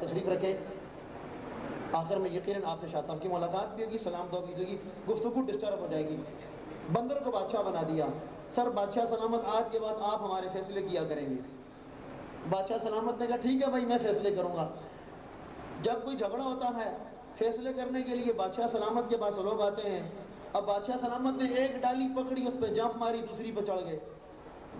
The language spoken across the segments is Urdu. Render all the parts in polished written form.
تشریف رکھیں. آخر میں یقیناً آپ سے شاہ صاحب کی ملاقات بھی ہوگی, سلام دعا بھی ہوگی, گفتگو ڈسٹرب ہو جائے گی. بندر کو بادشاہ بنا دیا. سر بادشاہ سلامت آج کے بعد آپ ہمارے فیصلے کیا کریں گے. بادشاہ سلامت نے کہا ٹھیک ہے بھائی میں فیصلے کروں گا. جب کوئی جھگڑا ہوتا ہے فیصلے کرنے کے لیے بادشاہ سلامت کے پاس لوگ آتے ہیں. اب بادشاہ سلامت نے ایک ڈالی پکڑی, اس پہ جمپ ماری, دوسری پہ چڑھ گئے,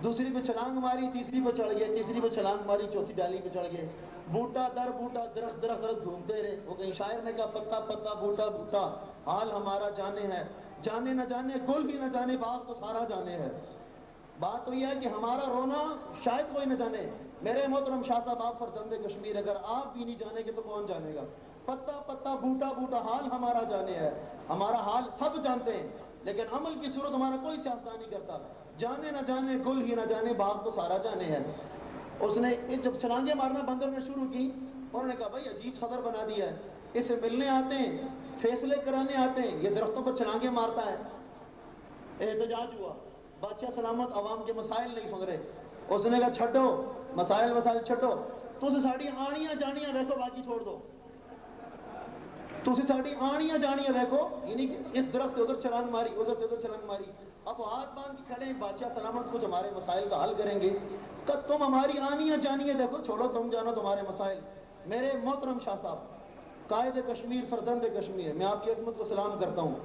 دوسری پہ چھلانگ ماری, تیسری پہ چڑھ گئے, تیسری پہ چھلانگ ماری, چوتھی ڈالی پہ چڑھ گئے. بوٹا در بوٹا, درخت درخت درخت گھومتے رہے. وہ کہیں شاعر نے کہا پتا پتا بوٹا بوٹا حال ہمارا جانے ہے, جانے نہ جانے گل ہی نہ جانے باغ تو سارا جانے ہے. بات تو یہ ہے کہ ہمارا رونا شاید کوئی نہ جانے. میرے محترم شاہ صاحب آپ فرزند کشمیر, اگر آپ بھی نہیں جانیں گے تو کون جانے گا. پتا پتا بوٹا بوٹا حال ہمارا جانے ہے. ہمارا حال سب جانتے ہیں لیکن عمل کی صورت ہمارا کوئی سیاستدان نہیں کرتا. جانے نہ جانے گل ہی نہ جانے باغ تو سارا جانے ہے. اس نے جب چھلانگیں مارنا بندر نے شروع کی, انہوں نے کہا بھائی عجیب صدر بنا دیا ہے, اس سے ملنے آتے ہیں, فیصلے کرانے آتے ہیں, یہ درختوں پر چھلانگیں مارتا ہے. احتجاج ہوا. بادشاہ سلامت عوام کے مسائل نہیں سن رہے. اس نے کہا چھٹو مسائل چھٹو, تسی ساڑی آنیاں جانیاں دیکھو باقی چھوڑ دو. تسی ساڑی آنیاں جانیاں دیکھو, یعنی کہ اس درخت سے ادھر چھلانگ ماری, ادھر سے ادھر چھلانگ ماری. اب ہاتھ باندھ کے کھڑے ہیں, بادشاہ سلامت کچھ ہمارے مسائل کا حل کریں گے. کہ تم ہماری آنیاں جانیاں دیکھو, چھوڑو تم جانو تمہارے مسائل. میرے محترم شاہ صاحب, قائد کشمیر, فرزند کشمیر, میں آپ کی عظمت کو سلام کرتا ہوں.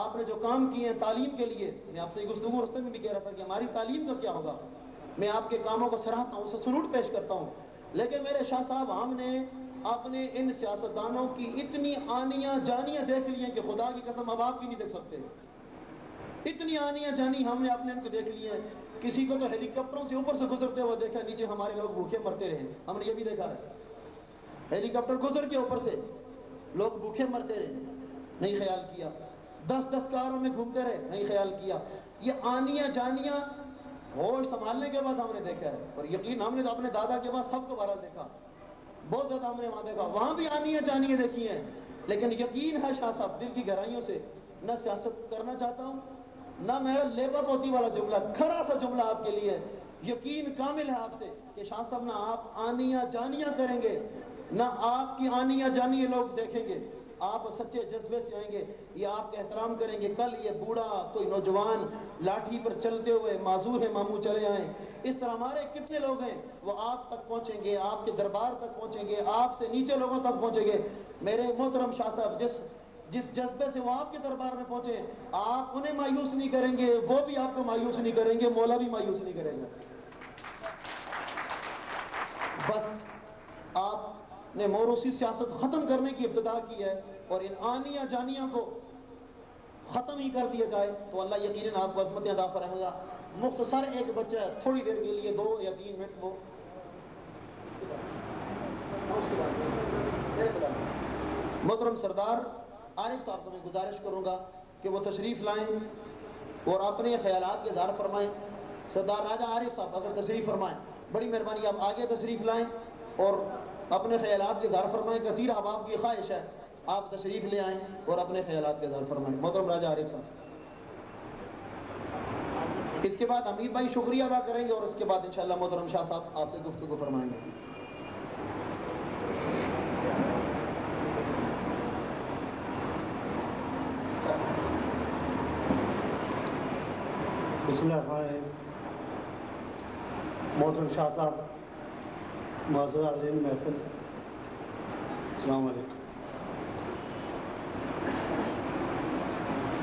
آپ نے جو کام کیے ہیں تعلیم کے لیے, میں آپ سے گفتگو رستے میں بھی کہہ رہا تھا کہ ہماری تعلیم کا کیا ہوگا. میں آپ کے کاموں کو سراہتا ہوں, اسے سلوٹ پیش کرتا ہوں. لیکن میرے شاہ صاحب, ہم نے اپنے ان سیاستدانوں کی اتنی آنیاں جانیاں دیکھ لی ہیں کہ خدا کی قسم اب آپ بھی نہیں دیکھ سکتے. اتنی آنیاں جانی ہم نے اپنے ان کو دیکھ لی ہیں. کسی کو تو ہیلی کاپٹروں سے اوپر سے گزرتے ہوئے دیکھا, نیچے ہمارے لوگ بھوکے مرتے رہے, ہم نے یہ بھی دیکھا ہے. ہیلی کاپٹر گزر کے اوپر سے لوگ بھوکے مرتے رہے, نہیں خیال کیا. 10 کاروں میں گھومتے رہے, نہیں خیال کیا. یہ آنیاں جانیاں ہوش سنبھالنے کے بعد ہم نے دیکھا ہے. اور یقین ہم نے تو اپنے دادا کے بعد سب کو بہرحال دیکھا, بہت زیادہ ہم نے وہاں دیکھا, وہاں بھی آنیاں جانیاں دیکھی ہیں. لیکن یقین ہے شاہ صاحب دل کی گہرائیوں سے, نہ سیاست کرنا چاہتا ہوں نہ میرا لیبا پوتی والا جملہ, کھرا سا جملہ آپ کے لیے, یقین کامل ہے آپ سے کہ شاہ صاحب نہ آپ آنیاں جانیاں کریں گے, نہ آپ کی آنیاں جانیاں لوگ دیکھیں گے. آپ سچے جذبے سے آئیں گے, یہ آپ کا احترام کریں گے. کل یہ بوڑھا کوئی نوجوان لاٹھی پر چلتے ہوئے معذور ہے ماموں چلے آئیں, اس طرح ہمارے کتنے لوگ ہیں وہ آپ تک پہنچیں گے, آپ کے دربار تک پہنچیں گے, آپ سے نیچے لوگوں تک پہنچیں گے. میرے محترم شاہ صاحب, جس جذبے سے وہ آپ کے دربار میں پہنچے, آپ انہیں مایوس نہیں کریں گے, وہ بھی آپ کو مایوس نہیں کریں گے, مولا بھی مایوس نہیں کریں گے. بس آپ نے موروثی سیاست ختم کرنے کی ابتدا کی ہے, اور ان آنیاں جانیاں کو ختم ہی کر دیا جائے تو اللہ یقیناً آپ کو عظمتیں عطا فرمائے گا. مختصر ایک بچہ ہے, تھوڑی دیر کے لیے 2 یا 3 منٹ وہ محترم سردار عارف صاحب کو میں گزارش کروں گا کہ وہ تشریف لائیں اور اپنے خیالات کے اظہار فرمائیں. سردار راجہ عارف صاحب اگر تشریف فرمائیں, بڑی مہربانی, آپ آگے تشریف لائیں اور اپنے خیالات کے اظہار فرمائیں. کثیر احباب کی خواہش ہے آپ تشریف لے آئیں اور اپنے خیالات کے اظہار فرمائیں. محترم راجہ عارف صاحب. اس کے بعد امیر بھائی شکریہ ادا کریں گے اور اس کے بعد انشاءاللہ محترم شاہ صاحب آپ سے گفتگو فرمائیں گے. بسم اللہ الرحمن الرحیم. محترم شاہ صاحب, معزز حاضرین محفل, السلام علیکم.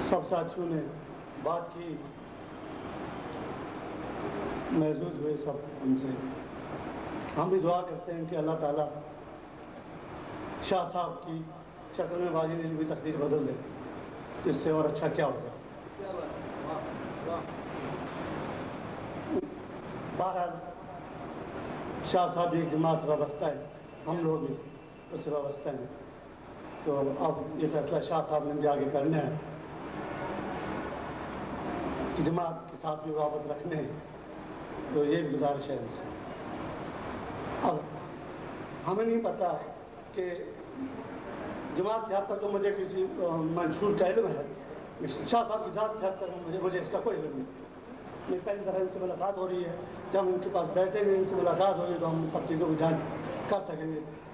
سب ساتھیوں نے بات کی, محظوظ ہوئے سب ان سے. ہم بھی دعا کرتے ہیں کہ اللہ تعالیٰ شاہ صاحب کی شکل میں بازی نے بھی تقدیر بدل دے, اس سے اور اچھا کیا ہوگا. بہرحال شاہ صاحب ایک جماعت سے وابستہ ہے, ہم لوگ بھی اس سے وابستہ ہیں, تو اب یہ فیصلہ شاہ صاحب نے بھی آگے کرنا ہے کہ جماعت کے ساتھ بھی وابط رکھنے ہیں, تو یہ بھی گزارش ہے ان سے. اب ہمیں نہیں پتا کہ جماعت کے حد تک تو مجھے کسی منشور کا علم ہے, شاہ صاحب کی ذات کے حد تک مجھے اس کا کوئی علم نہیں. میں پہلی طرح ان سے ملاقات ہو رہی ہے, جب ان کے پاس بیٹھیں گے, ان سے ملاقات ہوگی تو ہم سب چیزوں کو جان کر سکیں گے.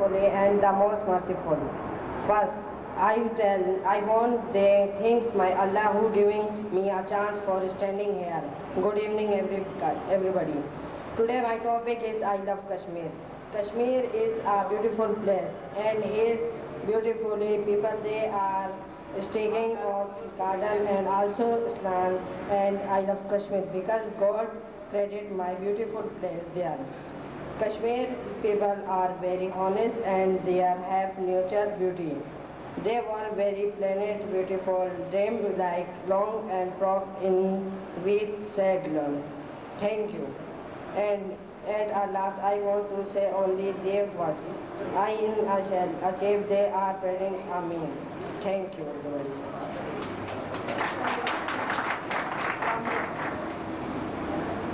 And the most merciful. First, I want to thank my Allah who giving me a chance for standing here. Good evening, everybody. Today my topic is I love Kashmir. Kashmir is a beautiful place, and his beautifully people, they are taking of garden and also Islam, and I love Kashmir because God created my beautiful place there. Kashmir people are very honest and they have nature beauty. They were very planet beautiful, them like long and frock in with saddle. Thank you. And at last I want to say only their words. I shall achieve they are praying Amin. Thank you everybody.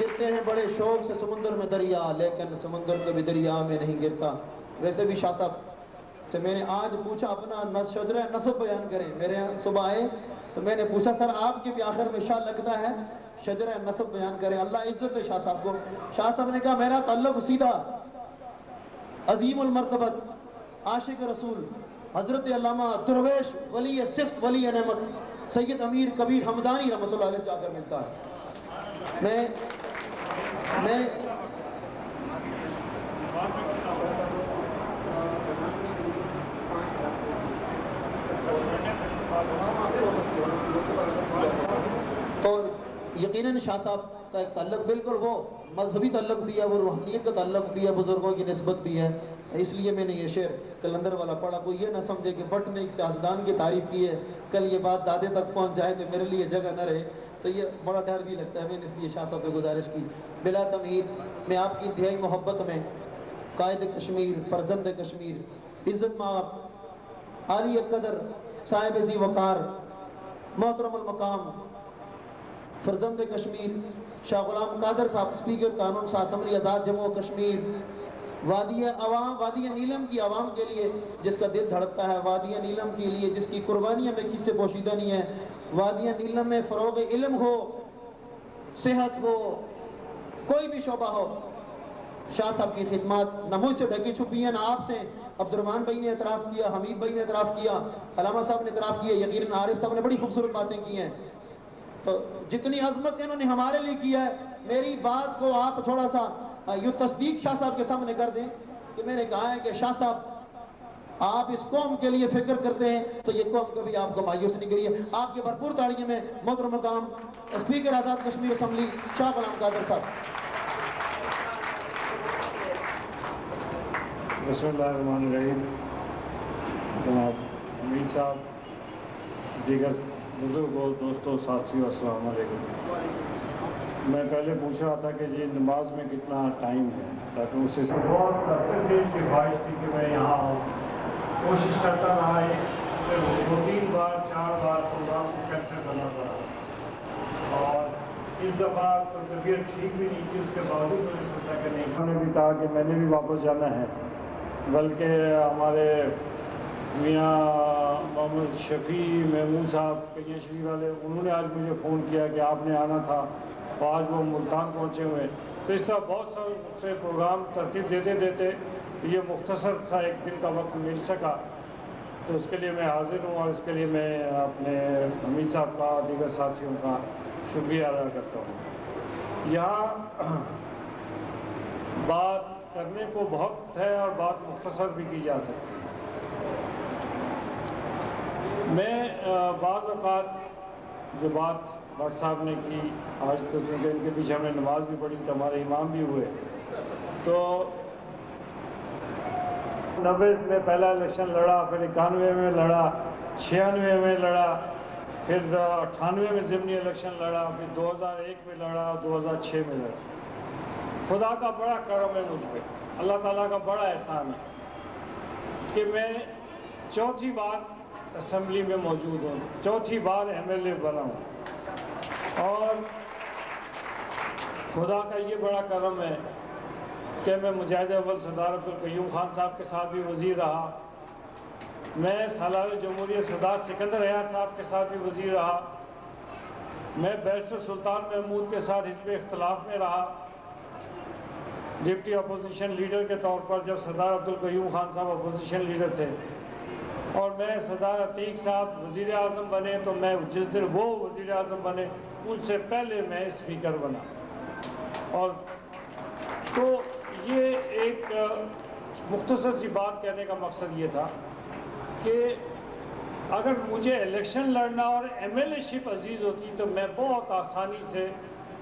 گرتے ہیں بڑے شوق سے سمندر میں دریا، لیکن سمندر کبھی دریا میں نہیں گرتا۔ ویسے بھی شاہ صاحب سے میں نے آج پوچھا اپنا شجرہ نسب بیان کریں، میرے یہاں صبح آئے تو میں نے پوچھا سر آپ کے بھی آخر میں شاہ لگتا ہے، شجرہ نسب بیان کریں۔ اللہ عزت دے شاہ صاحب کو۔ شاہ صاحب نے کہا میرا تعلق سیدھا عظیم المرتبت عاشق رسول حضرت علامہ درویش ولی صفت ولی نعمت سید امیر کبیر حمدانی رحمۃ اللہ علیہ سے آ کر ملتا ہے۔ میں تو یقیناً شاہ صاحب کا ایک تعلق بالکل وہ مذہبی تعلق بھی ہے، وہ روحانیت کا تعلق بھی ہے، بزرگوں کی نسبت بھی ہے۔ اس لیے میں نے یہ شعر کلندر والا پڑھا، کوئی یہ نہ سمجھے کہ بٹ نے ایک سیاستدان کی تعریف کی ہے، کل یہ بات دادے تک پہنچ جائے تو میرے لیے جگہ نہ رہے، تو یہ بڑا ڈر بھی لگتا ہے۔ میں نے اس لیے شاہ صاحب سے گزارش کی بلا تمہید میں آپ کی انتہائی محبت میں قائد کشمیر، فرزند کشمیر، عزت مآب، عالی قدر، صاحب ذی وقار، محترم المقام، فرزند کشمیر شاہ غلام قادر صاحب، اسپیکر قانون سا اسمبلی آزاد جموں و کشمیر، وادی عوام، وادی نیلم کی عوام کے لیے جس کا دل دھڑکتا ہے، وادی نیلم کے لیے جس کی قربانیاں میں کس سے پوشیدہ نہیں ہیں، وادی نیلم میں فروغ علم ہو، صحت ہو، کوئی بھی شعبہ ہو، شاہ صاحب کی خدمات نہ مجھ سے ڈھکی چھپی ہیں نہ آپ سے۔ عبد الرحمن بھائی نے اعتراف کیا، حمید بھائی نے اعتراف کیا، علامہ صاحب نے اعتراف کیا، یقیناً عارف صاحب نے بڑی خوبصورت باتیں کی ہیں۔ تو جتنی عظمت انہوں نے ہمارے لیے کیا ہے، میری بات کو آپ تھوڑا سا یوں تصدیق شاہ صاحب کے سامنے کر دیں کہ میں نے کہا ہے کہ شاہ صاحب آپ اس قوم کے لیے فکر کرتے ہیں تو یہ قوم کبھی آپ کو مایوس نہیں کری ہے۔ آپ کے بھرپور تاڑیوں میں محترم مقام اسپیکر آزاد کشمیر اسمبلی شاہ غلام قادر صاحب۔ بسم اللہ الرحمن الرحیم۔ جناب امیر صاحب، دیگر بزرگوں، دوستوں، ساتھیوں، السلام علیکم۔ میں پہلے پوچھ رہا تھا کہ یہ نماز میں کتنا ٹائم ہے، تاکہ اسے بہت عرصے سے کی خواہش تھی کہ میں یہاں آؤں، کوشش کرتا رہا ہے، 2-3 بار 4 بار پروگرام کو کینسل کرنا پڑا، اور اس دفعہ تو طبیعت ٹھیک بھی نہیں تھی، اس کے باوجود میں نے سوچا کہ نہیں، انہوں نے بھی کہا کہ میں نے بھی واپس جانا ہے، بلکہ ہمارے میاں محمد شفیع محمود صاحب کیاں شریف والے، انہوں نے آج مجھے فون کیا کہ آپ نے آنا تھا، اور آج وہ ملتان پہنچے ہوئے۔ تو اس طرح بہت سے پروگرام ترتیب دیتے یہ مختصر سا ایک دن کا وقت مل سکا، تو اس کے لیے میں حاضر ہوں، اور اس کے لیے میں اپنے امیر صاحب کا، دیگر ساتھیوں کا شکریہ ادا کرتا ہوں۔ یہاں بات کرنے کو بہت ہے اور بات مختصر بھی کی جا سکتی ہے۔ میں بعض اوقات جو بات بٹ صاحب نے کی، آج تو چونکہ ان کے پیچھے ہم نے نماز بھی پڑھی تو ہمارے امام بھی ہوئے، تو 90 میں پہلا الیکشن لڑا، پھر 91 میں لڑا، 96 میں لڑا، پھر 98 میں ضمنی الیکشن لڑا، پھر 2001 میں لڑا، 2006 میں لڑا۔ خدا کا بڑا کرم ہے مجھ پہ، اللہ تعالیٰ کا بڑا احسان ہے کہ میں چوتھی بار اسمبلی میں موجود ہوں، چوتھی بار MLA بنا ہوں، اور خدا کا یہ بڑا کرم ہے کہ میں مجاہد اول سردار عبدالقیوم خان صاحب کے ساتھ بھی وزیر رہا، میں سالار جمہوریت سردار سکندر حیات صاحب کے ساتھ بھی وزیر رہا، میں بیرسٹر سلطان محمود کے ساتھ حزب اختلاف میں رہا، ڈپٹی اپوزیشن لیڈر کے طور پر جب سردار عبدالقیوم خان صاحب اپوزیشن لیڈر تھے، اور میں سردار عتیق صاحب وزیر اعظم بنے تو میں جس دن وہ وزیر اعظم بنے ان سے پہلے میں اسپیکر بنا۔ اور تو یہ ایک مختصر سی بات کہنے کا مقصد یہ تھا کہ اگر مجھے الیکشن لڑنا اور MLA شپ عزیز ہوتی تو میں بہت آسانی سے،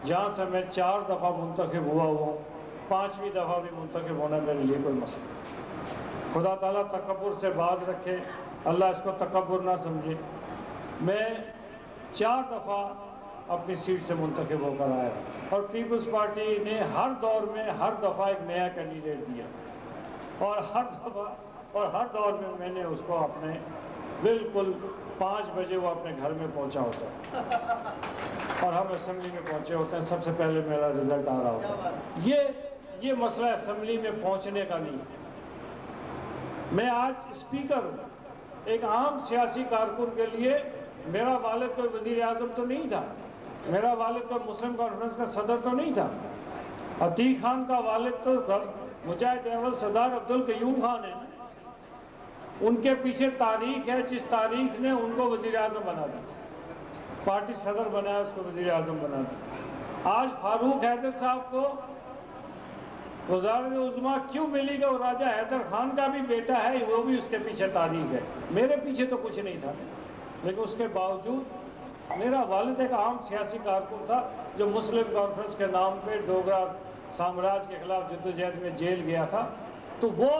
جہاں سے میں 4 دفعہ منتخب ہوا ہوں، 5ویں دفعہ بھی منتخب ہونا میرے لیے کوئی مسئلہ نہیں۔ خدا تعالیٰ تکبر سے باز رکھے، اللہ اس کو تکبر نہ سمجھے۔ میں 4 دفعہ اپنی سیٹ سے منتخب ہو کر آیا، اور پیپلز پارٹی نے ہر دور میں ہر دفعہ ایک نیا کینڈیڈیٹ دیا، اور ہر دور میں نے اس کو اپنے بالکل 5 بجے وہ اپنے گھر میں پہنچا ہوتا ہے، اور ہم اسمبلی میں پہنچے ہوتے ہیں، سب سے پہلے میرا رزلٹ آ رہا ہوتا ہے۔ یہ مسئلہ اسمبلی میں پہنچنے کا نہیں ہے۔ میں آج اسپیکر ہوں، ایک عام سیاسی کارکن کے لیے میرا والد کوئی وزیر اعظم تو نہیں تھا، میرا والد کوئی مسلم کانفرنس کا صدر تو نہیں تھا، عتیق خان کا والد تو مجاہد اول سردار عبدالقیوم خان ہے۔ ان کے پیچھے تاریخ ہے، جس تاریخ نے ان کو وزیر اعظم بنا دیا، پارٹی صدر بنایا، اس کو وزیر اعظم بنا دیا۔ آج فاروق حیدر صاحب کو وزارت عظمیٰ کیوں ملی گئی؟ وہ راجہ حیدر خان کا بھی بیٹا ہے، وہ بھی اس کے پیچھے تاریخ ہے۔ میرے پیچھے تو کچھ نہیں تھا، لیکن اس کے باوجود میرا والد ایک عام سیاسی کارکن تھا جو مسلم کانفرنس کے نام پہ ڈوگرا سامراج کے خلاف جدوجہد میں جیل گیا تھا۔ تو وہ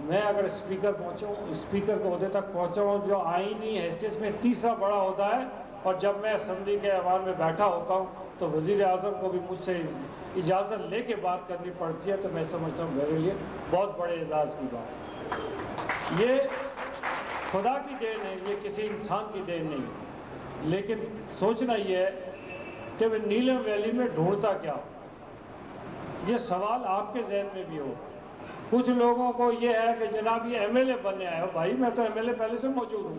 میں اگر اسپیکر پہنچا ہوں، اسپیکر کے عہدے تک پہنچا ہوں جو آئینی حیثیت میں تیسرا بڑا عہدہ ہے، اور جب میں اسمبلی کے ایوان میں بیٹھا ہوتا ہوں تو وزیر اعظم کو بھی مجھ سے اجازت لے کے بات کرنی پڑتی ہے، تو میں سمجھتا ہوں میرے لیے بہت بڑے اعزاز کی بات ہے۔ یہ خدا کی دین ہے، یہ کسی انسان کی دین نہیں، لیکن سوچنا یہ ہے کہ میں نیلم ویلی میں ڈھونڈتا کیا ہوں۔ یہ سوال آپ کے ذہن میں بھی ہو۔ کچھ لوگوں کو یہ ہے کہ جناب یہ ایم ایل اے بننے آئے ہو۔ بھائی میں تو ایم ایل اے پہلے سے موجود ہوں،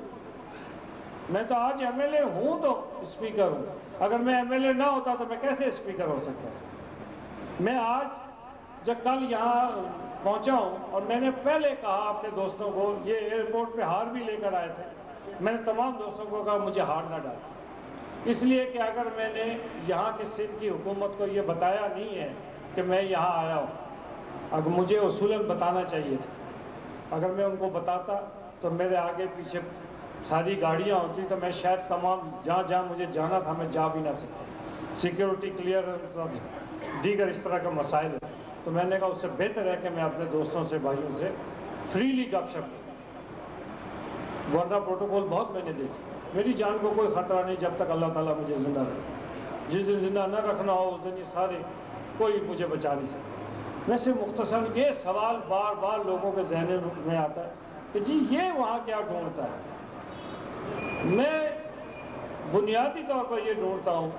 میں تو آج ایم ایل اے ہوں تو اسپیکر ہوں۔ اگر میں ایم ایل اے نہ ہوتا تو میں کیسے اسپیکر ہو سکتا تھا؟ میں آج جب کل یہاں پہنچا ہوں، اور میں نے پہلے کہا اپنے دوستوں کو، یہ ایئرپورٹ پہ ہار بھی لے کر آئے تھے، میں نے تمام دوستوں کو کہا مجھے ہار نہ ڈال، اس لیے کہ اگر میں نے یہاں کی سندھ کی حکومت کو یہ بتایا نہیں ہے کہ میں یہاں آیا ہوں، اگر مجھے اصولاً بتانا چاہیے تھا، اگر میں ان کو بتاتا تو میرے آگے پیچھے ساری گاڑیاں ہوتی تو میں شاید تمام جہاں جہاں مجھے جانا تھا میں جا بھی نہ سکتا، سیکیورٹی کلیئرنس اور دیگر اس طرح کا مسائل ہے۔ تو میں نے کہا اس سے بہتر ہے کہ میں اپنے دوستوں سے، بھائیوں سے فریلی گپ شپ، ورنہ پروٹوکول بہت میں نے دیکھی۔ میری جان کو کوئی خطرہ نہیں جب تک اللہ تعالیٰ مجھے زندہ رکھے، جس دن زندہ نہ رکھنا ہو اس دن یہ سارے کوئی مجھے بچا نہیں سکتا۔ ویسے مختصر یہ سوال بار بار لوگوں کے ذہن میں آتا ہے کہ جی یہ وہاں کیا ڈھونڈتا ہے؟ میں بنیادی طور پر یہ ڈھونڈتا ہوں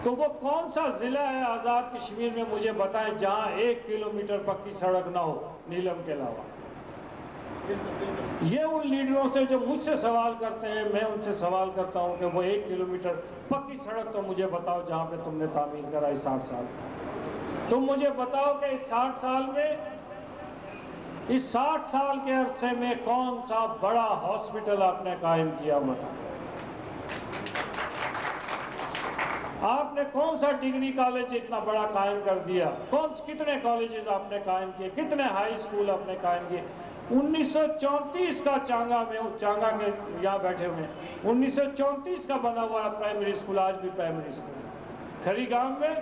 تو وہ کون سا ضلع ہے آزاد کشمیر میں، مجھے بتائیں جہاں 1 کلومیٹر پکی سڑک نہ ہو نیلم کے علاوہ۔ یہ ان لیڈروں سے جو مجھ سے سوال کرتے ہیں، میں ان سے سوال کرتا ہوں کہ وہ 1 کلومیٹر پکی سڑک تو مجھے بتاؤ جہاں پہ تم نے تعمیر کرائی 60 سال۔ تم مجھے بتاؤ کہ اس 60 سال میں، اس 60 سال کے عرصے میں کون سا بڑا ہاسپٹل آپ نے قائم کیا؟ بتاؤ آپ نے کون سا ڈگری کالج اتنا بڑا قائم کر دیا؟ کتنے کالجز آپ نے قائم کیے؟ کتنے ہائی اسکول آپ نے قائم کیے؟ 1934 کا چانگا میں، چانگا کے یہاں بیٹھے ہوئے ہیں، 1934 کا بنا ہوا ہے پرائمری اسکول، آج بھی پرائمری اسکول ہے۔ کھری گام میں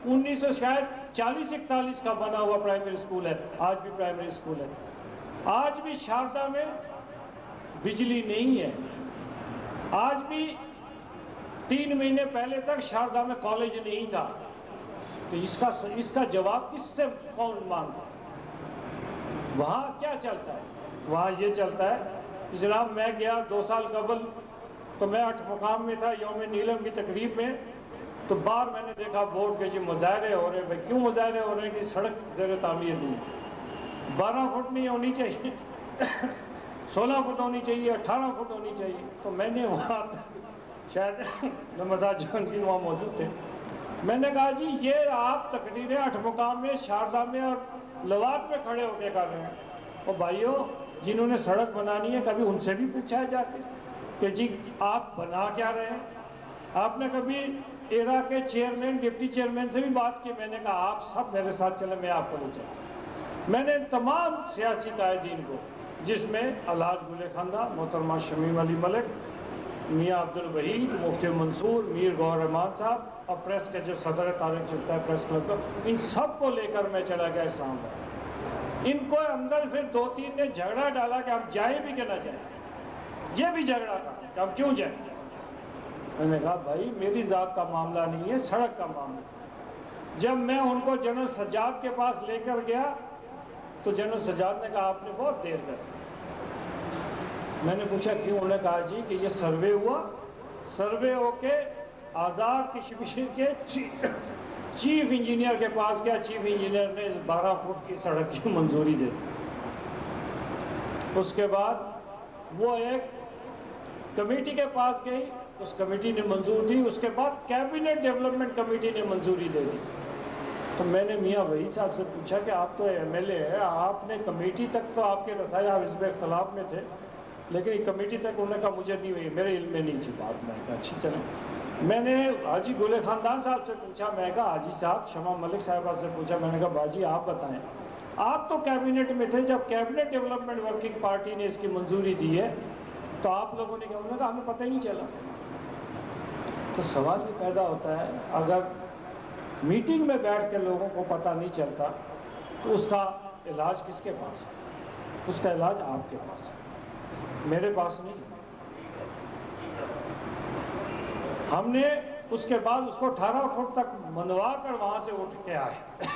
1940-41 کا بنا ہوا پرائمری اسکول ہے، آج بھی پرائمری اسکول ہے۔ آج بھی شاردا میں بجلی نہیں ہے، آج بھی 3 مہینے پہلے تک شاردا میں کالج نہیں تھا۔ تو اس کا جواب کس سے کون مانگتا؟ وہاں کیا چلتا ہے؟ وہاں یہ چلتا ہے کہ جناب میں گیا 2 سال قبل، تو میں 8 مقام میں تھا یوم نیلم کی تقریب میں، تو باہر میں نے دیکھا بورڈ کے جی مظاہرے ہو رہے ہیں۔ بھائی کیوں مظاہرے ہو رہے ہیں؟ کہ سڑک زیر تعمیر نہیں ہے، 12 فٹ نہیں ہونی چاہیے، 16 فٹ ہونی چاہیے، 18 فٹ ہونی چاہیے۔ تو میں نے وہاں شاید نمبردار جہانگیر وہاں موجود تھے، میں نے کہا جی یہ آپ تقریریں 8 مقام میں، شاردا میں اور لوات میں کھڑے ہو کے کر رہے ہیں، اور بھائیوں جنہوں نے سڑک بنانی ہے کبھی ان سے بھی پوچھا ہے جا کے کہ جی آپ بنا کیا رہے ہیں؟ آپ نے کبھی ایرا کے چیئرمین، ڈپٹی چیئرمین سے بھی بات کی؟ میں نے کہا آپ سب میرے ساتھ چلیں، میں آپ کو لے چلتا ہوں۔ میں نے تمام سیاسی قائدین کو، جس میں الحاج گل خندہ، محترمہ شمیم علی ملک، میاں عبدالوحید، مفتی منصور، میر گور رحمان صاحب، اور پریس کے جو صدر طارق چلتا ہے پریس کلب کا، ان سب کو لے کر میں چلا گیا اسلام آباد۔ ان کو اندر پھر 2-3 نے جھگڑا ڈالا کہ ہم جائیں بھی کہ نہ جائیں، یہ بھی جھگڑا تھا کہ ہم کیوں جائیں۔ میں نے کہا بھائی میری ذات کا معاملہ نہیں ہے، سڑک کا معاملہ ہے۔ جب میں ان کو جنرل سجاد کے پاس لے کر گیا تو جنرل سجاد نے کہا آپ نے بہت دیر کر۔ میں نے پوچھا کیوں؟ انہوں نے کہا جی کہ یہ سروے ہوا، سروے ہو کے آزاد کشمیر کے چیف انجینئر کے پاس گیا. چیف انجینئر نے اس 12 فٹ کی سڑک کی منظوری دے دی. اس کے بعد وہ ایک کمیٹی کے پاس گئی, اس کمیٹی نے منظور دی. اس کے بعد کیبنٹ ڈیولپمنٹ کمیٹی نے منظوری دے دی. تو میں نے میاں وحید صاحب سے پوچھا کہ آپ تو ایم ایل اے ہیں, آپ نے کمیٹی تک تو آپ کے رسائی, آپ اس میں اختلاف میں تھے, لیکن کمیٹی تک انہوں نے کہا مجھے نہیں ہوئی, میرے علم میں نہیں تھی بات. میں نے کہا اچھی چلیں. میں نے حاجی گل خاندان صاحب سے پوچھا, میں نے کہا حاجی صاحب, شمع ملک صاحبہ سے پوچھا, میں نے کہا باجی آپ بتائیں, آپ تو کیبنٹ میں تھے جب کیبنٹ ڈیولپمنٹ ورکنگ پارٹی نے اس کی منظوری دی ہے, تو آپ لوگوں نے کہا, انہوں نے کہا ہمیں پتہ ہی نہیں چلا. تو سوال یہ پیدا ہوتا ہے, اگر میٹنگ میں بیٹھ کے لوگوں کو پتہ نہیں چلتا تو اس کا علاج کس کے پاس ہے؟ اس کا علاج آپ کے پاس ہے, میرے پاس نہیں. ہم نے اس کے بعد اس کو 18 فٹ تک منوا کر وہاں سے اٹھ کے آئے.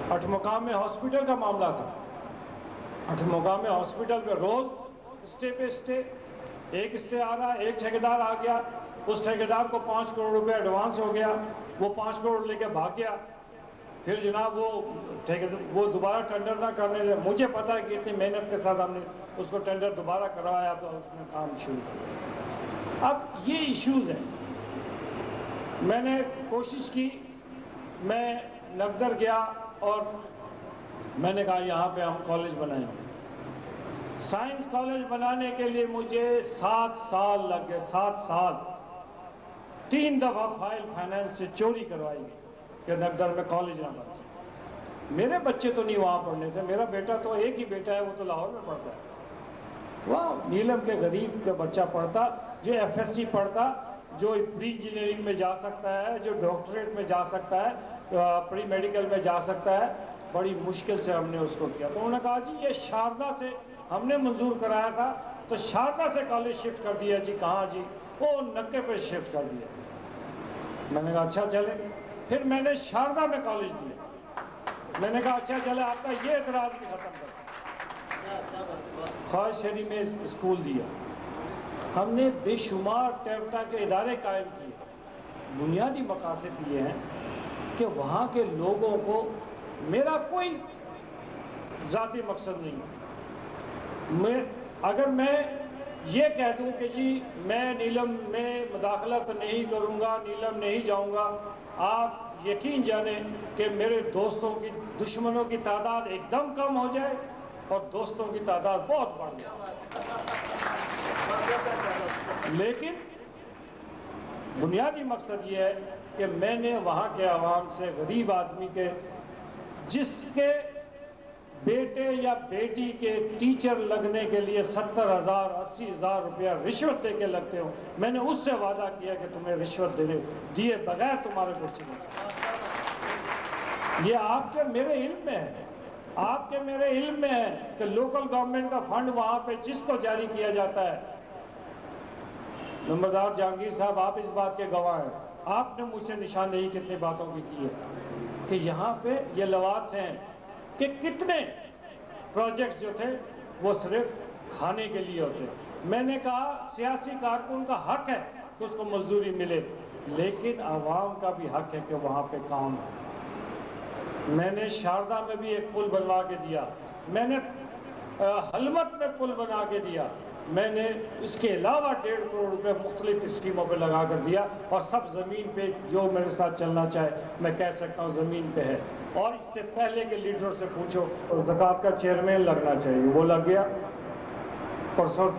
اٹھ مقام میں ہاسپٹل کا معاملہ تھا. اٹھ مقام میں ہاسپٹل پہ روز اسٹے پہ اسٹے, ایک اسٹے آ رہا, ایک ٹھیکیدار آ گیا, اس ٹھیکیدار کو 5 کروڑ روپے ایڈوانس ہو گیا, وہ 5 کروڑ لے کے بھاگ گیا. پھر جناب وہ دوبارہ ٹینڈر نہ کرنے دے. مجھے پتا ہے کہ اتنی محنت کے ساتھ ہم نے اس کو ٹینڈر دوبارہ کروایا, تو اس میں کام شروع کیا. اب یہ ایشوز ہیں. میں نے کوشش کی, میں نگدر گیا اور میں نے کہا یہاں پہ ہم کالج بنائیں. سائنس کالج بنانے کے لیے مجھے 7 سال لگ گئے. 7 سال. 3 دفعہ فائل فائنانس سے چوری کروائی گئی کہ نگدر میں کالج نہ بن سکے. میرے بچے تو نہیں وہاں پڑھنے تھے, میرا بیٹا تو ایک ہی بیٹا ہے, وہ تو لاہور میں پڑھتا ہے. وہاں نیلم کے غریب کا بچہ پڑھتا, جو FSC پڑھتا, جو پری انجینئرنگ میں جا سکتا ہے, جو ڈاکٹریٹ میں جا سکتا ہے, پری میڈیکل میں جا سکتا ہے. بڑی مشکل سے ہم نے اس کو کیا. تو انہوں نے کہا جی یہ شاردا سے ہم نے منظور کرایا تھا, تو شاردا سے کالج شفٹ کر دیا. جی کہاں جی؟ وہ نکے پہ شفٹ کر دیا. میں نے کہا اچھا چلے. پھر میں نے شاردا میں کالج دیا. میں نے کہا اچھا چلے, آپ کا یہ اعتراض بھی ختم کر. خواہش شہری میں اسکول دیا. ہم نے بے شمار ٹیپٹا کے ادارے قائم کیے. بنیادی مقاصد یہ ہیں کہ وہاں کے لوگوں کو, میرا کوئی ذاتی مقصد نہیں. اگر میں یہ کہہ دوں کہ جی میں نیلم میں مداخلت نہیں کروں گا, نیلم نہیں جاؤں گا, آپ یقین جانیں کہ میرے دوستوں کی, دشمنوں کی تعداد ایک دم کم ہو جائے اور دوستوں کی تعداد بہت بڑھ جائے. لیکن بنیادی مقصد یہ ہے کہ میں نے وہاں کے عوام سے, غریب آدمی کے, جس کے بیٹے یا بیٹی کے ٹیچر لگنے کے لیے 70,000 80,000 روپیہ رشوت دے کے لگتے ہوں, میں نے اس سے وعدہ کیا کہ تمہیں رشوت دیے بغیر تمہارے بچے نہیں. یہ آپ کے میرے علم میں ہے, آپ کے میرے علم میں ہے کہ لوکل گورنمنٹ کا فنڈ وہاں پہ جس کو جاری کیا جاتا ہے. نمبردار جہانگیر صاحب, آپ اس بات کے گواہ ہیں. آپ نے مجھ سے نشاندہی کتنی باتوں کی ہے کہ یہاں پہ یہ لواز سے ہیں کہ کتنے پروجیکٹس جو تھے وہ صرف کھانے کے لیے ہوتے. میں نے کہا سیاسی کارکن کا حق ہے کہ اس کو مزدوری ملے, لیکن عوام کا بھی حق ہے کہ وہاں پہ کام ہے. میں نے شاردا میں بھی ایک پل بنوا کے دیا, میں نے حلمت میں پل بنا کے دیا, میں نے اس کے علاوہ 1.5 کروڑ روپے مختلف اسکیموں پہ لگا کر دیا. اور سب زمین پہ, جو میرے ساتھ چلنا چاہے میں کہہ سکتا ہوں زمین پہ ہے. اور اس سے پہلے کے لیڈروں سے پوچھو, اور زکوٰۃ کا چیئرمین لگنا چاہیے, وہ لگ گیا, پرسوں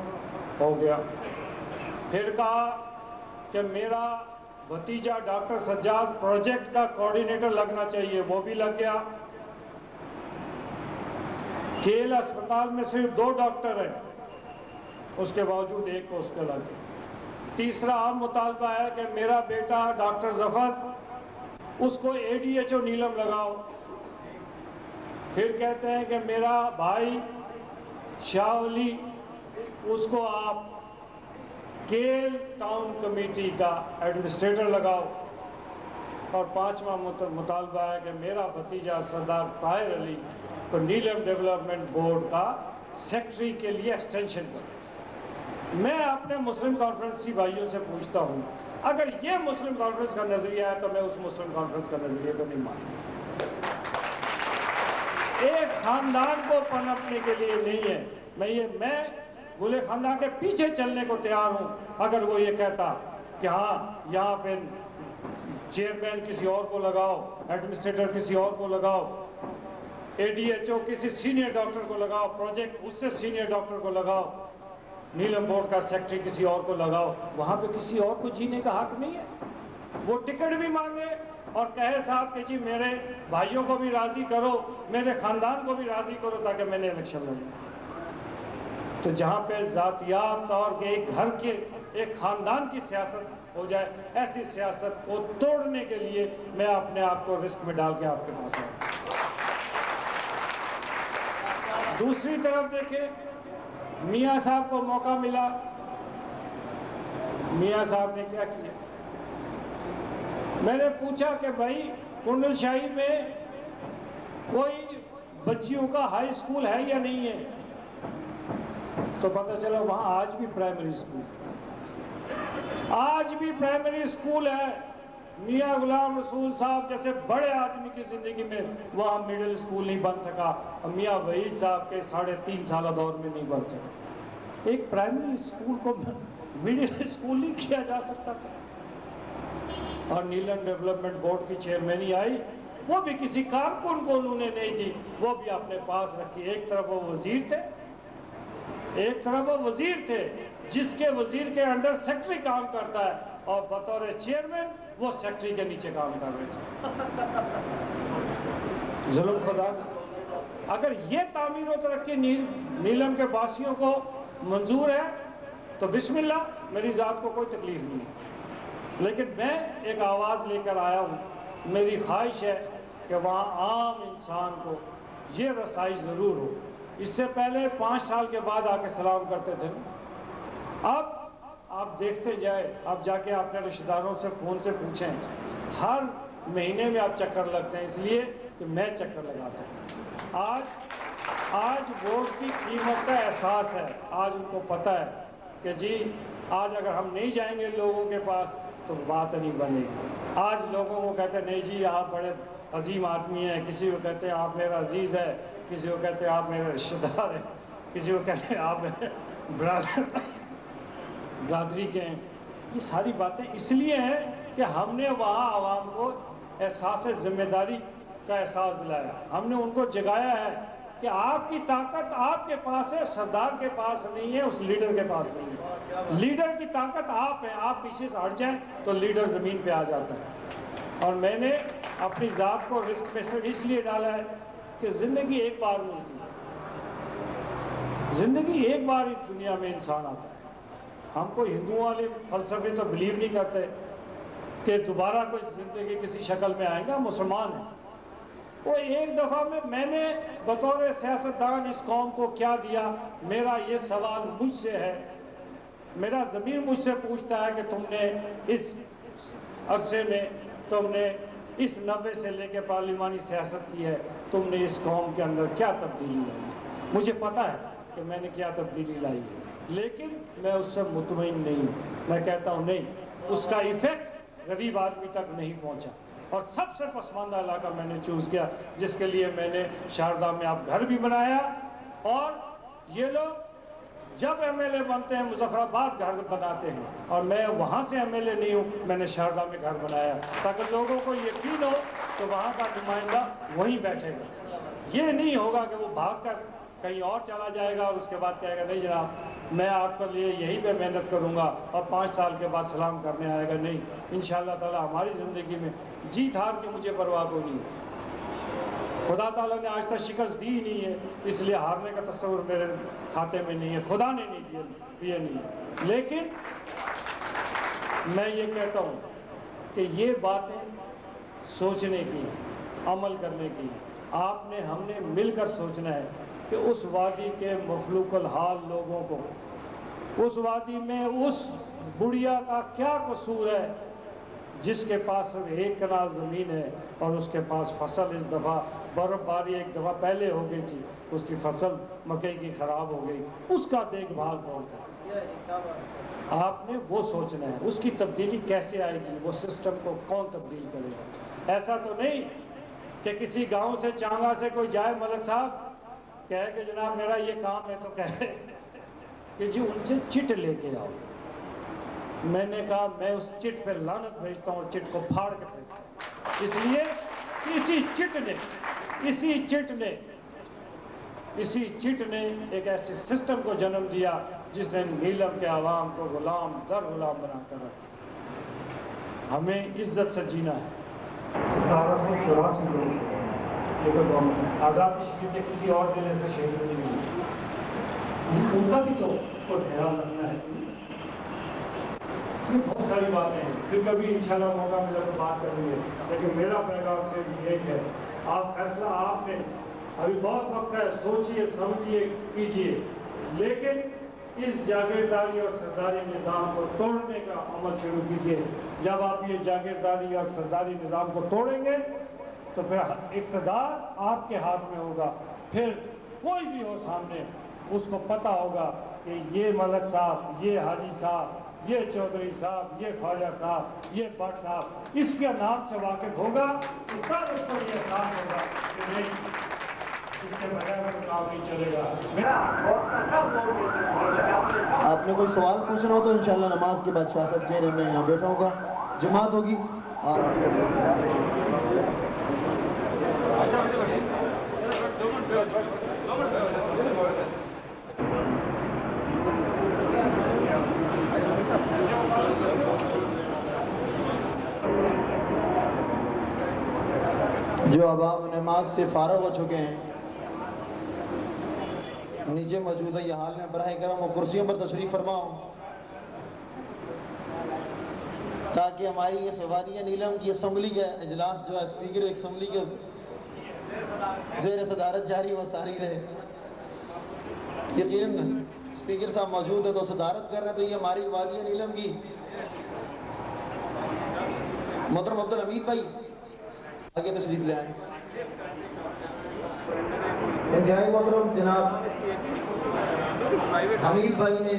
ہو گیا. پھر کہا کہ میرا بھتیجا ڈاکٹر سجاد پروجیکٹ کا کوارڈینیٹر لگنا چاہیے, وہ بھی لگ گیا. کیل اسپتال میں صرف 2 ڈاکٹر ہیں, اس کے باوجود ایک کو اس کے لگ گیا. تیسرا عام مطالبہ ہے کہ میرا بیٹا ڈاکٹر ظفر, اس کو ADHO نیلم لگاؤ. پھر کہتے ہیں کہ میرا بھائی شاہ ولی, اس کو آپ کیل ٹاؤن کمیٹی کا ایڈمنسٹریٹر لگاؤ. اور 5واں مطالبہ ہے کہ میرا بھتیجا سردار طاہر علی کو نیلم ڈیولپمنٹ بورڈ کا سیکٹری کے لیے ایکسٹینشن کروں۔ میں اپنے مسلم کانفرنسی بھائیوں سے پوچھتا ہوں، اگر یہ مسلم کانفرنس کا نظریہ ہے تو میں اس مسلم کانفرنس کا نظریے کو نہیں مانتا۔ ایک خاندان کو پنپنے کے لیے نہیں ہے۔ میں گل خاندان کے پیچھے چلنے کو تیار ہوں اگر وہ یہ کہتا کہ ہاں یہاں پہ چیئرمین کسی اور کو لگاؤ، ایڈمنسٹریٹر کسی اور کو لگاؤ، ADHO کسی سینئر ڈاکٹر کو لگاؤ، پروجیکٹ اس سے سینئر ڈاکٹر کو لگاؤ، نیلم بورڈ کا سیکٹری کسی اور کو لگاؤ، وہاں پہ کسی اور کو جینے کا حق نہیں ہے۔ وہ ٹکٹ بھی مانگے اور کہے ساتھ کہ جی میرے بھائیوں کو بھی راضی کرو، میرے خاندان کو بھی راضی کرو تاکہ میں نے الیکشن لڑوں۔ تو جہاں پہ ذاتیات اور ایک گھر کے ایک خاندان کی سیاست ہو جائے، ایسی سیاست کو توڑنے کے لیے میں اپنے آپ کو رسک میں ڈال کے آپ کے پاس آؤں۔ دوسری طرف دیکھیں، میاں صاحب کو موقع ملا، میاں صاحب نے کیا کیا؟ میں نے پوچھا کہ بھائی کنڈل شاہی میں کوئی بچیوں کا ہائی اسکول ہے یا نہیں ہے؟ تو پتہ چلا وہاں آج بھی پرائمری اسکول ہے۔ میاں غلام رسول صاحب جیسے بڑے آدمی کی زندگی میں وہاں مڈل اسکول نہیں بن سکا، اور میاں وحید صاحب کے 3.5 سالہ دور میں نہیں بن سکا۔ ایک پرائمری اسکول کو مڈل اسکول نہیں کیا جا سکتا تھا۔ اور نیلم ڈیولپمنٹ بورڈ کی چیئرمینی آئی، وہ بھی کسی کارکن کو انہوں نے نہیں دی، وہ بھی اپنے پاس رکھی۔ ایک طرف وہ وزیر تھے جس کے وزیر کے انڈر سیکٹری کام کرتا ہے، اور بطور چیئرمین وہ سیکٹری کے نیچے کام کر رہے تھے۔ ظلم خدا کا۔ اگر یہ تعمیر و ترقی نیلم کے باسیوں کو منظور ہے تو بسم اللہ، میری ذات کو کوئی تکلیف نہیں، لیکن میں ایک آواز لے کر آیا ہوں۔ میری خواہش ہے کہ وہاں عام انسان کو یہ رسائی ضرور ہو۔ اس سے پہلے 5 سال کے بعد آ کے سلام کرتے تھے، اب آپ دیکھتے جائے، اب جا کے اپنے رشتہ داروں سے فون سے پوچھیں، ہر مہینے میں آپ چکر لگتے ہیں، اس لیے کہ میں چکر لگاتا ہوں۔ آج ووٹ کی قیمت کا احساس ہے، آج ان کو پتہ ہے کہ جی آج اگر ہم نہیں جائیں گے لوگوں کے پاس تو بات نہیں بنے گی۔ آج لوگوں کو کہتے ہیں نہیں جی آپ بڑے عظیم آدمی ہیں، کسی کو کہتے ہیں آپ میرا عزیز ہے، کسی کو کہتے ہیں آپ میرے رشتہ دار ہیں، کسی کو کہتے ہیں آپ میرے برادری کے ہیں۔ یہ ساری باتیں اس لیے ہیں کہ ہم نے وہاں عوام کو احساس ذمہ داری کا احساس دلایا، ہم نے ان کو جگایا ہے کہ آپ کی طاقت آپ کے پاس ہے، سردار کے پاس نہیں ہے، اس لیڈر کے پاس نہیں ہے۔ لیڈر کی طاقت آپ ہے، آپ پیچھے سے ہٹ جائیں تو لیڈر زمین پہ آ جاتا ہے۔ اور میں نے اپنی ذات کو رسک میں صرف اس لیے ڈالا ہے کہ زندگی ایک بار ملتی ہے، زندگی ایک بار اس دنیا میں انسان آتا ہے۔ ہم کو ہندوؤں والے فلسفے تو بلیو نہیں کرتے کہ دوبارہ کوئی زندگی کسی شکل میں آئے گا، مسلمان ہیں۔ وہ ایک دفعہ میں نے بطور سیاستدان اس قوم کو کیا دیا، میرا یہ سوال مجھ سے ہے، میرا ضمیر مجھ سے پوچھتا ہے کہ تم نے اس عرصے میں، تم نے اس 90 سے لے کے پارلیمانی سیاست کی ہے، تم نے اس قوم کے اندر کیا تبدیلی لائی؟ مجھے پتا ہے کہ میں نے کیا تبدیلی لائی ہے، لیکن میں اس سے مطمئن نہیں ہوں۔ میں کہتا ہوں نہیں، اس کا ایفیکٹ غریب آدمی تک نہیں پہنچا۔ اور سب سے پسماندہ علاقہ میں نے چوز کیا، جس کے لیے میں نے شاردا میں آپ گھر بھی بنایا، اور یہ لوگ جب MLA بنتے ہیں مظفر آباد گھر بناتے ہیں، اور میں وہاں سے MLA نہیں ہوں، میں نے شاردا میں گھر بنایا تاکہ لوگوں کو یقین ہو کہ وہاں کا نمائندہ وہیں بیٹھے گا۔ یہ نہیں ہوگا کہ وہ بھاگ کر کہیں اور چلا جائے گا اور اس کے بعد کہے گا نہیں جناب میں آپ کے لیے یہیں پہ محنت کروں گا، اور 5 سال کے بعد سلام کرنے آئے گا۔ نہیں، انشاءاللہ تعالی ہماری زندگی میں جیت ہار کی مجھے پرواہ کو نہیں ہوتی۔ خدا تعالیٰ نے آج تک شکست دی ہی نہیں ہے، اس لیے ہارنے کا تصور میرے کھاتے میں نہیں ہے، خدا نے نہیں دیا، یہ نہیں ہے۔ لیکن میں یہ کہتا ہوں کہ یہ باتیں سوچنے کی، عمل کرنے کی، آپ نے ہم نے مل کر سوچنا ہے کہ اس وادی کے مفلوق الحال لوگوں کو، اس وادی میں اس بڑھیا کا کیا قصور ہے جس کے پاس صرف 1 کنال زمین ہے اور اس کے پاس فصل اس دفعہ برف باری ایک دفعہ پہلے ہو گئی تھی، اس کی فصل مکئی کی خراب ہو گئی، اس کا دیکھ بھال کون کرے؟ آپ نے وہ سوچنا ہے اس کی تبدیلی کیسے آئے گی، وہ سسٹم کو کون تبدیل کرے گا۔ ایسا تو نہیں کہ کسی گاؤں سے چانگا سے کوئی جائے ملک صاحب کہے کہ جناب میرا یہ کام ہے، تو کہے کہ جی ان سے چٹ لے کے آؤ۔ میں نے کہا میں اس چٹ پہ لعنت بھیجتا ہوں اور چٹ کو پھاڑ کے پھینکتا ہوں، اس لیے اسی چٹ نے ایک ایسے سسٹم کو جنم دیا جس نے نیلم کے عوام کو غلام در غلام بنا کر رکھا۔ ہمیں عزت سے جینا ہے۔ 1784 میں یہ کوئی گورنمنٹ آزاد کشمیر کے کسی اور ضلع سے شہید نہیں ہوئی، ان کا بھی تو کوئی خیال رکھنا ہے۔ یہ بہت ساری باتیں ہیں، پھر کبھی انشاءاللہ موقع ملا تو بات کریں گے، لیکن میرا پیغام صرف ایک ہے، آپ فیصلہ آپ نے ابھی بہت وقت ہے، سوچئے سمجھیے کیجئے، لیکن اس جاگیرداری اور سرداری نظام کو توڑنے کا عمل شروع کیجئے۔ جب آپ یہ جاگیرداری اور سرداری نظام کو توڑیں گے تو پھر اقتدار آپ کے ہاتھ میں ہوگا، پھر کوئی بھی ہو سامنے اس کو پتہ ہوگا کہ یہ ملک صاحب، یہ حاجی صاحب، یہ چودھری صاحب، یہ خواجہ صاحب، یہ بٹ صاحب، اس کے نام سے واقف ہوگا تو تب اس کو یہ احساس ہوگا کہ نہیں اس کے بغیر کوئی کام نہیں چلے گا۔ آپ نے کوئی سوال پوچھنا ہو تو انشاءاللہ نماز کے بعد شاہ صاحب کہہ رہے میں یہاں بیٹھا ہوں گا، جماعت ہوگی۔ جو اب آپ نماز سے فارغ ہو چکے ہیں، نیچے موجودہ یہ حال میں براہ کرم وہ کرسیوں پر تشریف فرماؤ تاکہ ہماری اس وادی نیلم کی اسمبلی کا اجلاس جو ہے اسپیکر اسمبلی کے زیر صدارت جاری و ساری رہے۔ یقیناً اسپیکر صاحب موجود ہے تو صدارت کر رہے ہیں، تو یہ ہماری وادی نیلم کی محترم عبدالحمید بھائی آگے تشریف لے آئیں۔ انتہائی محترم جناب حمید بھائی نے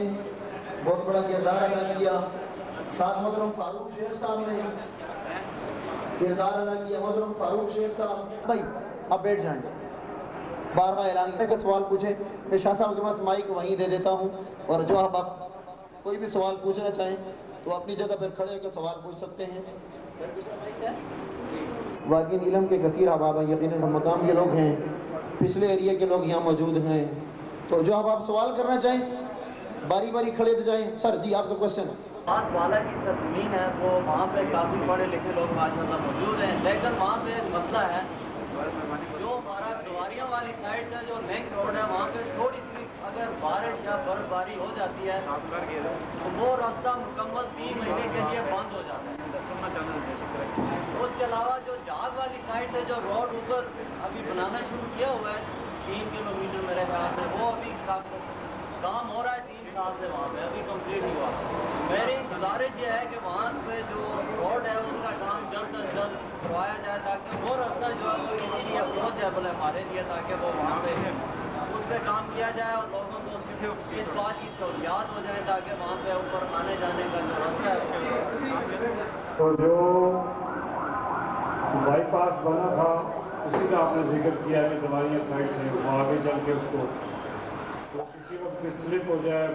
بہت بڑا کردار ادا کیا، ساتھ محترم فاروق شیخ صاحب نے کردار ادا کیا۔ محترم فاروق شیخ صاحب بھائی اب بیٹھ جائیں، بارگاہ اعلان کا سوال پوچھیں، میں شاہ صاحب کے پاس مائک وہیں دے دیتا ہوں، اور جو آپ کوئی بھی سوال پوچھنا چاہیں تو اپنی جگہ پر کھڑے ہو کے سوال پوچھ سکتے ہیں۔ وادی نیلم کے کثیر احباب ہیں، یقیناً ہم مقام کے لوگ ہیں، پچھلے ایریا کے لوگ یہاں موجود ہیں، تو جو آپ سوال کرنا چاہیں باری باری کھڑے تو جائیں۔ سر جی آپ کا کوشچن۔ بات والا کی سرزمین ہے، وہ وہاں پہ کافی پڑھے لکھے لوگ ماشاءاللہ موجود ہیں، لیکن وہاں پہ مسئلہ ہے جو ہمارا دواریاں والی سائڈ سے جو لنک روڈ ہے وہاں پہ تھوڑی سی اگر بارش یا برف باری ہو جاتی ہے تو وہ راستہ مکمل 3 مہینے کے لیے بند ہو جاتا ہے۔ اس کے علاوہ جو جھاگ والی سائڈ سے جو روڈ اوپر ابھی بنانا شروع کیا ہوا ہے 3 کلومیٹر میرے خیال میں، وہ ابھی کام ہو رہا ہے 3 سال سے، وہاں پہ ابھی کمپلیٹ نہیں ہوا۔ میری گزارش یہ ہے کہ وہاں پہ جو روڈ ہے اس کا کام جلد از جلد کروایا جائے تاکہ وہ راستہ جو ہے وہ ایزیلی اپروچیبل ہے ہمارے لیے، تاکہ وہ وہاں پہ اس پہ کام کیا جائے اور لوگوں کو اس بات کی سہولیات ہو جائیں تاکہ وہاں پہ اوپر آنے جانے کا جو راستہ ہے تو جو بائی پاس بنا تھا اسی کا آپ نے ذکر کیا ہے کہ دواریاں سائڈ سے وہ آگے چل کے اس کو تو کسی وقت بھی سلپ ہو جائے،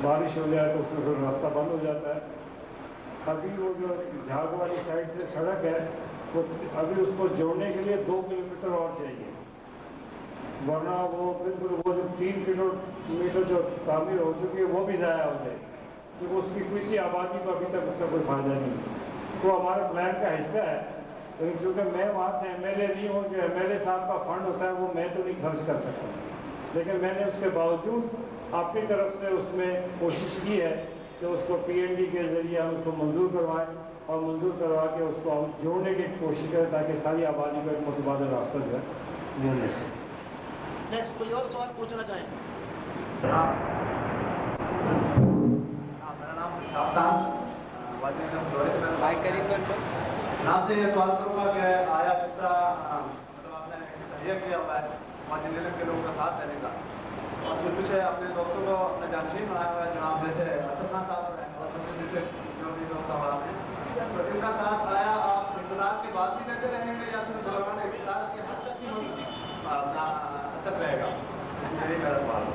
بارش ہو جائے تو اس میں پھر راستہ بند ہو جاتا ہے۔ ابھی وہ جو جھاگ والی سائڈ سے سڑک ہے وہ ابھی اس کو جوڑنے کے لیے 2 کلومیٹر اور چاہیے، ورنہ وہ بالکل وہ جو 3 کلومیٹر جو تعمیر ہو چکی ہے وہ بھی ضائع ہو جائے، کیونکہ اس کی کسی آبادی کو ابھی تک اس کا کوئی فائدہ نہیں ہے۔ تو ہمارے پلان کا حصہ ہے، لیکن چونکہ میں وہاں سے ایم ایل اے نہیں ہوں، جو ایم ایل اے صاحب کا فنڈ ہوتا ہے وہ میں تو نہیں خرچ کر سکتا، لیکن میں نے اس کے باوجود اپنی طرف سے اس میں کوشش کی ہے کہ اس کو پی این ڈی کے ذریعے ہم اس کو منظور کروائیں اور منظور کروا کے اس کو ہم جوڑنے کی کوشش کریں تاکہ ساری آبادی کو ایک متبادل راستہ جو ہے مل سکے۔ نیکسٹ کوئی اور سوال پوچھنا چاہیں؟ میرا نام شاہدان آپ سے یہ سوال کروں گا کہ آیا جس طرح مطلب آپ نے تہیہ کیا ہوا ہے ماجد علم کے لوگوں کا ساتھ دینے کا اور پھر کچھ اپنے دوستوں کو اپنے جانشین بنایا ہوا ہے جناب جیسے اسد خان صاحب ہیں اور جیسے جو بھی دوست ہمارا ہیں تو ان کا ساتھ آیا آپ اقتدار کے بعد بھی دیتے رہیں گے یا پھر دوران اقتدار کی حد تک ہی اپنا حد تک رہے گا؟ یہی میرا سوال ہے.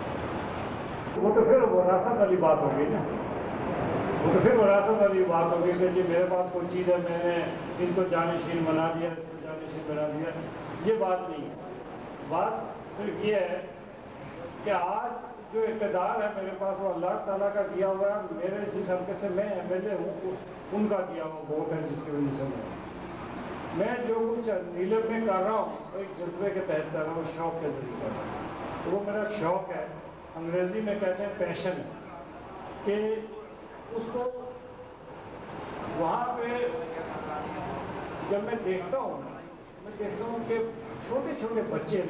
وہ تو پھر وراثت والی بات ہوگی نا، وہ تو پھر وراثت والی بات ہوگی کہ جی میرے پاس کوئی چیز ہے میں نے ان کو جانشین بنا دیا اس کو جانشین بنا دیا، یہ بات نہیں ہے. بات صرف یہ ہے کہ آج جو اقتدار ہے میرے پاس وہ اللہ تعالیٰ کا دیا ہوا ہے. میرے جس حلقے سے میں ایم ایل اے ہوں ان کا دیا ہوا ووٹ ہے جس کی وجہ سے میں جو کچھ نیلم میں کر رہا ہوں ایک جذبے کے تحت کر رہا ہوں، شوق کے ذریعے کر رہا ہوں. تو وہ میرا شوق ہے، انگریزی میں کہتے ہیں پیشن، کہ اس کو وہاں پہ جب میں دیکھتا ہوں کہ چھوٹے چھوٹے بچے